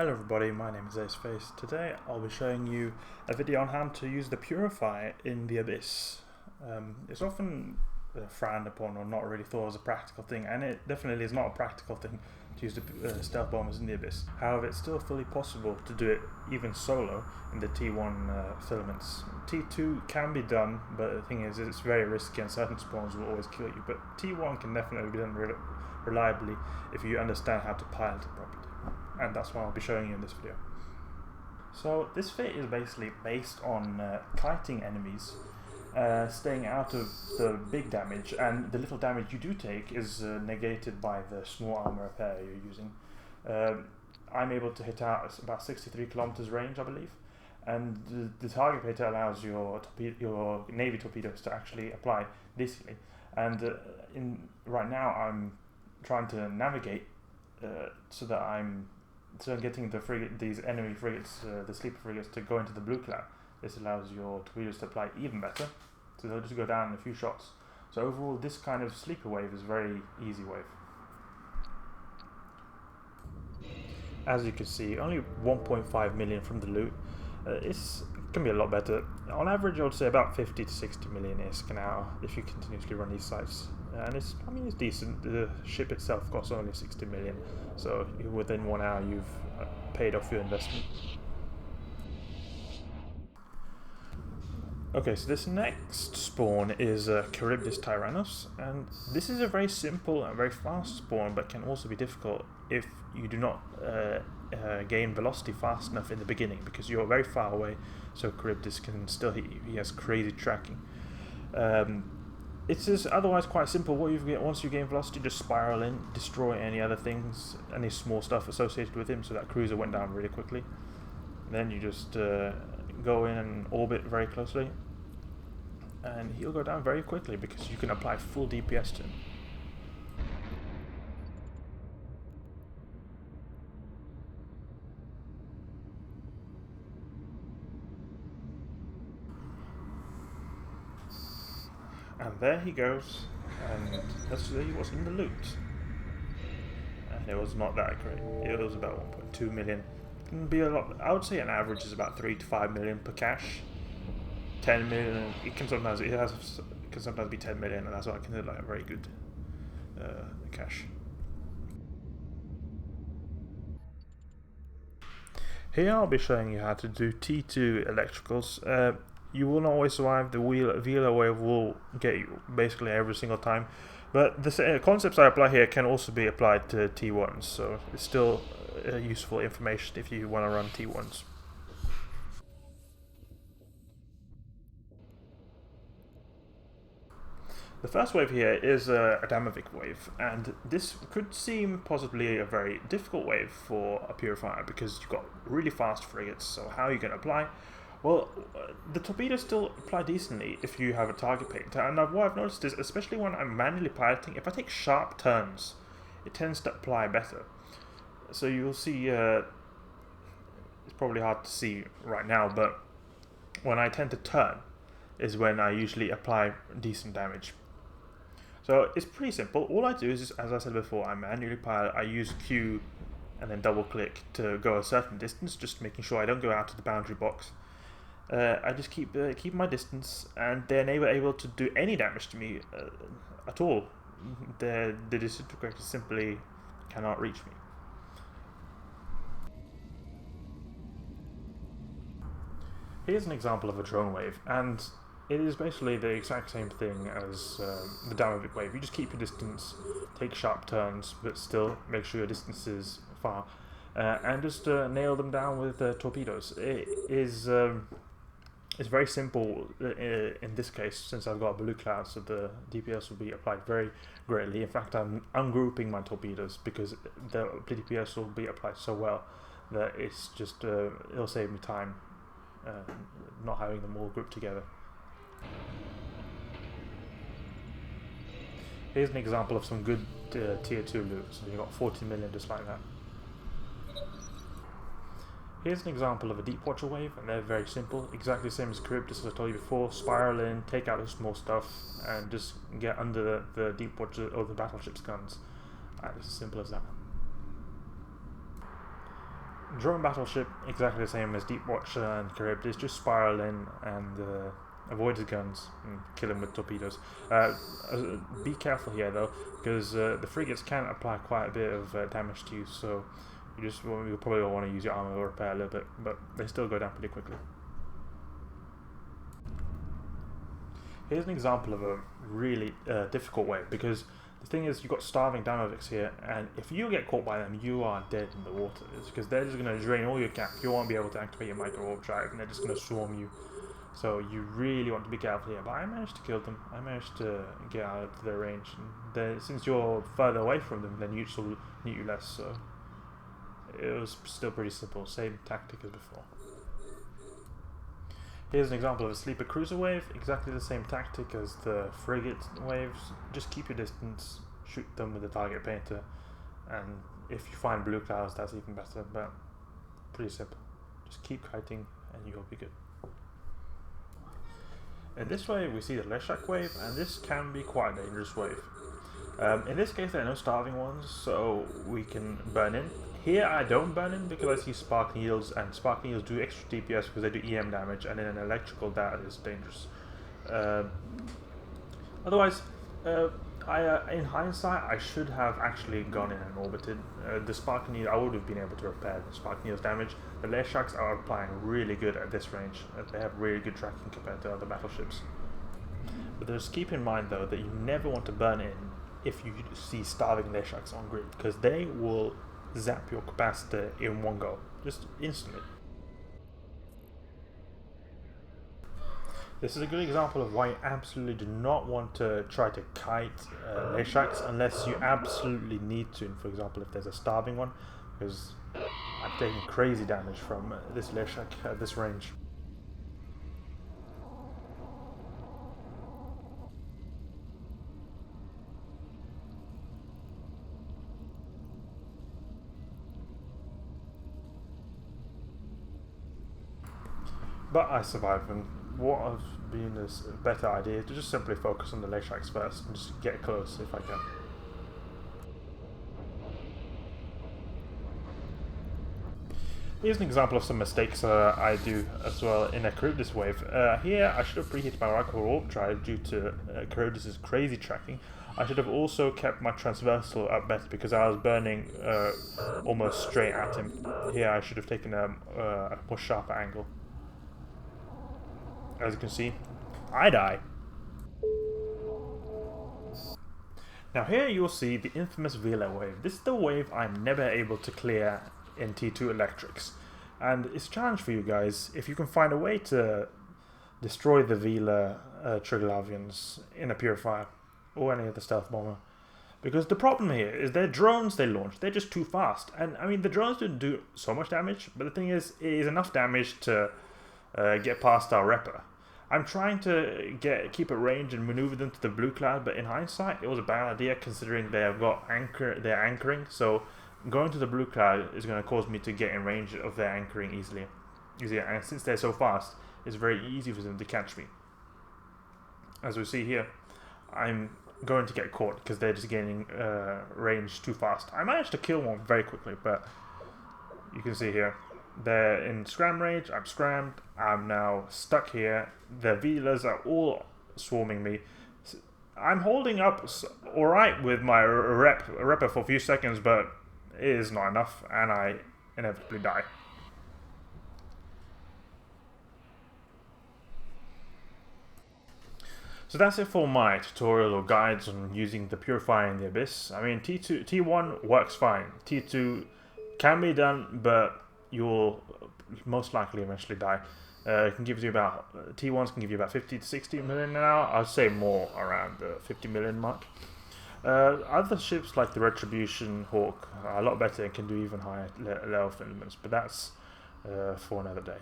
Hello everybody, my name is Aceface. Today I'll be showing you a video on how to use the Purifier in the Abyss. It's often frowned upon or not really thought as a practical thing, and it definitely is not a practical thing to use the stealth bombers in the Abyss. However, it's still fully possible to do it even solo in the T1 filaments. T2 can be done, but the thing is it's very risky and certain spawns will always kill you, but T1 can definitely be done reliably if you understand how to pilot it properly. And that's what I'll be showing you in this video. So this fit is basically based on kiting enemies, staying out of the big damage, and the little damage you do take is negated by the small armor repair you're using. I'm able to hit out about 63 kilometers range, I believe, and the target pater allows your navy torpedoes to actually apply decently. And right now I'm trying to navigate so that I'm getting these enemy frigates, the sleeper frigates, to go into the blue cloud. This allows your torpedoes to apply even better, so they'll just go down in a few shots. So overall, this kind of sleeper wave is a very easy wave. As you can see, only 1.5 million from the loot. It can be a lot better. On average, I would say about 50 to 60 million ISK an hour if you continuously run these sites. And it's decent. The ship itself costs only 60 million, so within 1 hour you've paid off your investment. Okay, so this next spawn is Charybdis Tyrannos, and this is a very simple and very fast spawn, but can also be difficult if you do not gain velocity fast enough in the beginning, because you're very far away, so Charybdis can still hit you. He has crazy tracking. It is otherwise quite simple. What you get once you gain velocity, just spiral in, destroy any other things, any small stuff associated with him. So that cruiser went down really quickly. Then you just go in and orbit very closely, and he'll go down very quickly because you can apply full DPS to him. And there he goes, and let's see what's in the loot. And it was not that great. It was about 1.2 million. It can be a lot. I would say an average is about 3 to 5 million per cache. 10 million. It can sometimes be 10 million, and that's what I consider like a very good cache. Here I'll be showing you how to do T2 electricals. You will not always survive. The Vela wave will get you basically every single time, but the concepts I apply here can also be applied to T1s, so it's still useful information if you want to run T1s. The first wave here is a Damavik wave, and this could seem possibly a very difficult wave for a Purifier because you've got really fast frigates, so how are you going to apply? Well, the torpedoes still apply decently if you have a target painter, and what I've noticed is, especially when I'm manually piloting, if I take sharp turns, it tends to apply better. So you'll see, it's probably hard to see right now, but when I tend to turn is when I usually apply decent damage. So it's pretty simple. All I do is, as I said before, I manually pilot, I use Q and then double click to go a certain distance, just making sure I don't go out of the boundary box. I just keep my distance, and they're never able to do any damage to me at all. The disintegrators simply cannot reach me. Here's an example of a drone wave, and it is basically the exact same thing as the Damavik wave. You just keep your distance, take sharp turns, but still make sure your distance is far, and just nail them down with torpedoes. It's very simple in this case, since I've got a blue cloud, so the DPS will be applied very greatly. In fact, I'm ungrouping my torpedoes because the DPS will be applied so well that it's just it'll save me time not having them all grouped together. Here's an example of some good tier 2 loot. So you've got 40 million just like that. Here's an example of a Deep Watcher wave, and they're very simple, exactly the same as Charybdis as I told you before. Spiral in, take out the small stuff, and just get under the Deep Watcher or the battleship's guns. It's as simple as that. drone battleship, exactly the same as Deep Watcher and Charybdis, just spiral in and avoid his guns and kill him with torpedoes. Be careful here though, because the frigates can apply quite a bit of damage to you, so you probably will want to use your armor or repair a little bit, but they still go down pretty quickly. Here's an example of a really difficult wave, because the thing is, you've got starving Dynamics here, and if you get caught by them, you are dead in the water. It's because they're just going to drain all your cap. You won't be able to activate your Microwarpdrive, and they're just going to swarm you. So you really want to be careful here. But I managed to kill them. I managed to get out of their range. And since you're further away from them, then Newts will need you less. So it was still pretty simple. Same tactic as before. Here's an example of a sleeper cruiser wave, exactly the same tactic as the frigate waves. Just keep your distance, shoot them with the target painter, and if you find blue clouds, that's even better, but pretty simple. Just keep kiting and you'll be good. In this wave we see the Leshak wave, and this can be quite a dangerous wave. In this case there are no starving ones, so we can burn in. Here I don't burn in because I see spark needles, and spark needles do extra DPS because they do EM damage, and in an electrical that is dangerous. Otherwise, in hindsight, I should have actually gone in and orbited. The spark needle, I would have been able to repair the spark needle's damage. The Leshaks are applying really good at this range. They have really good tracking compared to other battleships. But just keep in mind though that you never want to burn in if you see starving Leshaks on grid, because they will zap your capacitor in one go, just instantly. This is a good example of why you absolutely do not want to try to kite Leshaks unless you absolutely need to. For example, if there's a starving one, because I'm taking crazy damage from this Leshak at this range. But I survived, and what has been a better idea is to just simply focus on the Leshaks first and just get close if I can. Here's an example of some mistakes I do as well in a Charybdis wave. Here I should have preheated my Microwarpdrive due to Charybdis' crazy tracking. I should have also kept my transversal up better because I was burning almost straight at him. Here I should have taken a more sharper angle. As you can see, I die. Now here you'll see the infamous Vela wave. This is the wave I'm never able to clear in T2 Electrics. And it's a challenge for you guys if you can find a way to destroy the Vela Triglavians in a Purifier or any other stealth bomber. Because the problem here is their drones they launch, they're just too fast. And I mean, the drones didn't do so much damage, but the thing is, it is enough damage to get past our Repper. I'm trying to keep a range and maneuver them to the blue cloud, but in hindsight, it was a bad idea considering they have got they're anchoring. So going to the blue cloud is going to cause me to get in range of their anchoring easier. And since they're so fast, it's very easy for them to catch me. As we see here, I'm going to get caught because they're just gaining range too fast. I managed to kill one very quickly, but you can see here, they're in scram range, I'm scrammed, I'm now stuck here, the Velas are all swarming me. I'm holding up alright with my Repper for a few seconds, but it is not enough, and I inevitably die. So that's it for my tutorial or guides on using the Purifier in the Abyss. I mean, T1 works fine, T2 can be done, but you'll most likely eventually die. It can give you about, T1s can give you about 50 to 60 million an hour. I'd say more around the 50 million mark. Other ships like the Retribution Hawk are a lot better and can do even higher level filaments, but that's for another day.